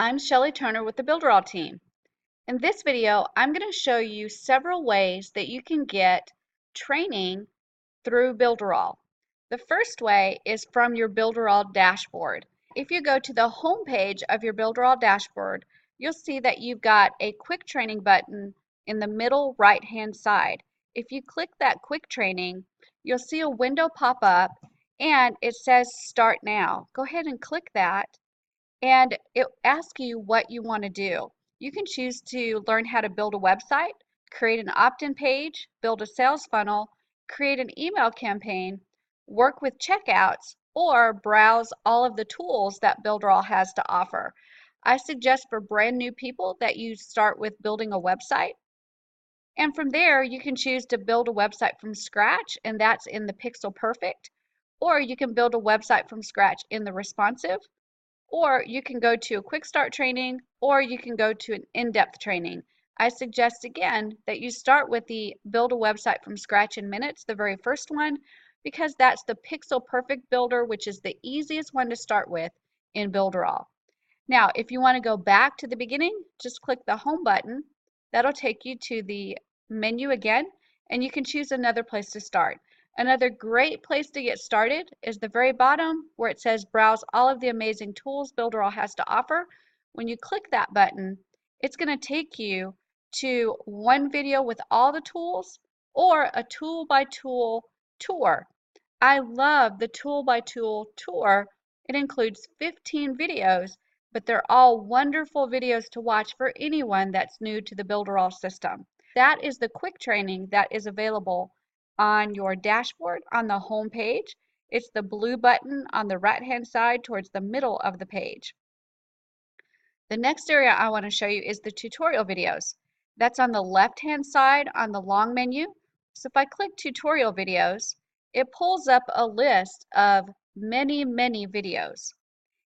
I'm Shelly Turner with the Builderall team. In this video, I'm going to show you several ways that you can get training through Builderall. The first way is from your Builderall dashboard. If you go to the home page of your Builderall dashboard, you'll see that you've got a quick training button in the middle right-hand side. If you click that quick training, you'll see a window pop up and it says Start Now. Go ahead and click that and it asks you what you want to do. You can choose to learn how to build a website, create an opt-in page, build a sales funnel, create an email campaign, work with checkouts, or browse all of the tools that Builderall has to offer. I suggest for brand new people that you start with building a website. And from there, you can choose to build a website from scratch, and that's in the Pixel Perfect, or you can build a website from scratch in the Responsive, or you can go to a quick start training, or you can go to an in-depth training. I suggest again that you start with the build a website from scratch in minutes, the very first one, because that's the pixel perfect builder, which is the easiest one to start with in Builderall. Now, if you want to go back to the beginning, just click the home button. That'll take you to the menu again, and you can choose another place to start. Another great place to get started is the very bottom where it says browse all of the amazing tools Builderall has to offer. When you click that button, it's going to take you to one video with all the tools or a tool by tool tour. I love the tool by tool tour. It includes 15 videos, but they're all wonderful videos to watch for anyone that's new to the Builderall system. That is the quick training that is available on your dashboard on the home page. It's the blue button on the right-hand side towards the middle of the page. The next area I want to show you is the tutorial videos. That's on the left-hand side on the long menu. So if I click tutorial videos, it pulls up a list of many videos.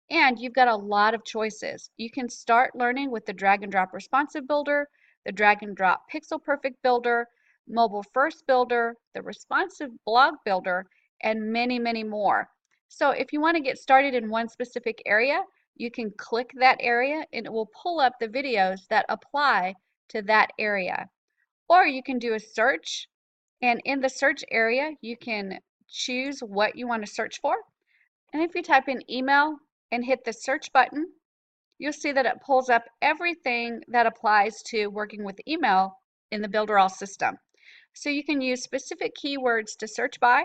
And you've got a lot of choices. You can start learning with the drag and drop responsive builder, the drag and drop pixel perfect builder, mobile first builder, the responsive blog builder, and many more. So if you want to get started in one specific area, you can click that area and it will pull up the videos that apply to that area. Or you can do a search, and in the search area, you can choose what you want to search for. And if you type in email and hit the search button, you'll see that it pulls up everything that applies to working with email in the Builderall system. So you can use specific keywords to search by,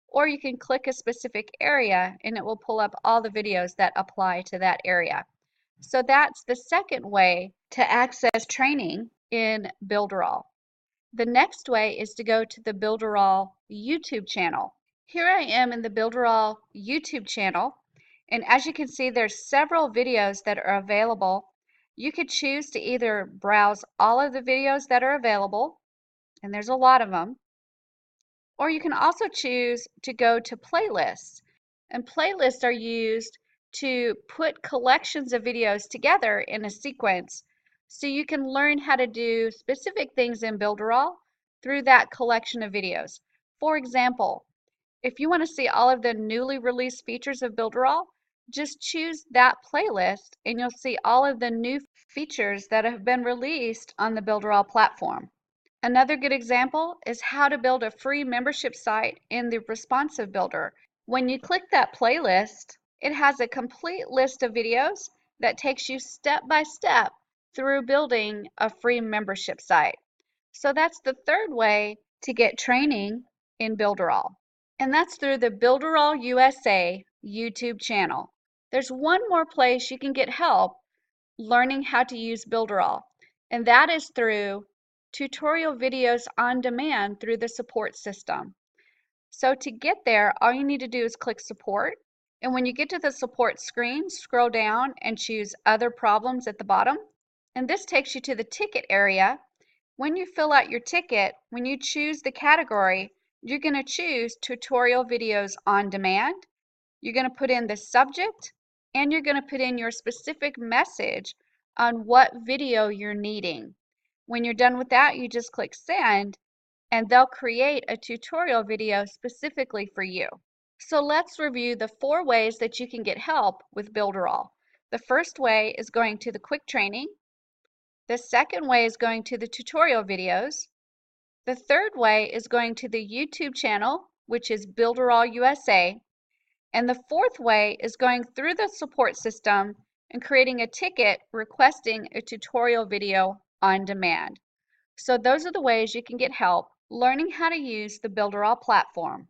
or you can click a specific area and it will pull up all the videos that apply to that area. So that's the second way to access training in Builderall. The next way is to go to the Builderall YouTube channel. Here I am in the Builderall YouTube channel, and as you can see, there's several videos that are available. You could choose to either browse all of the videos that are available, and there's a lot of them, or you can also choose to go to playlists. And playlists are used to put collections of videos together in a sequence so you can learn how to do specific things in Builderall through that collection of videos. For example, if you want to see all of the newly released features of Builderall, just choose that playlist and you'll see all of the new features that have been released on the Builderall platform. Another good example is how to build a free membership site in the Responsive Builder. When you click that playlist, it has a complete list of videos that takes you step by step through building a free membership site. So that's the third way to get training in Builderall. And that's through the Builderall USA YouTube channel. There's one more place you can get help learning how to use Builderall, and that is through tutorial videos on demand through the support system. So to get there, all you need to do is click support. And when you get to the support screen, scroll down and choose other problems at the bottom. And this takes you to the ticket area. When you fill out your ticket, when you choose the category, you're going to choose tutorial videos on demand. You're going to put in the subject and you're going to put in your specific message on what video you're needing. When you're done with that, you just click send and they'll create a tutorial video specifically for you. So let's review the 4 ways that you can get help with Builderall. The first way is going to the quick training. The second way is going to the tutorial videos. The third way is going to the YouTube channel, which is Builderall USA. And the fourth way is going through the support system and creating a ticket requesting a tutorial video on demand. So those are the ways you can get help learning how to use the Builderall platform.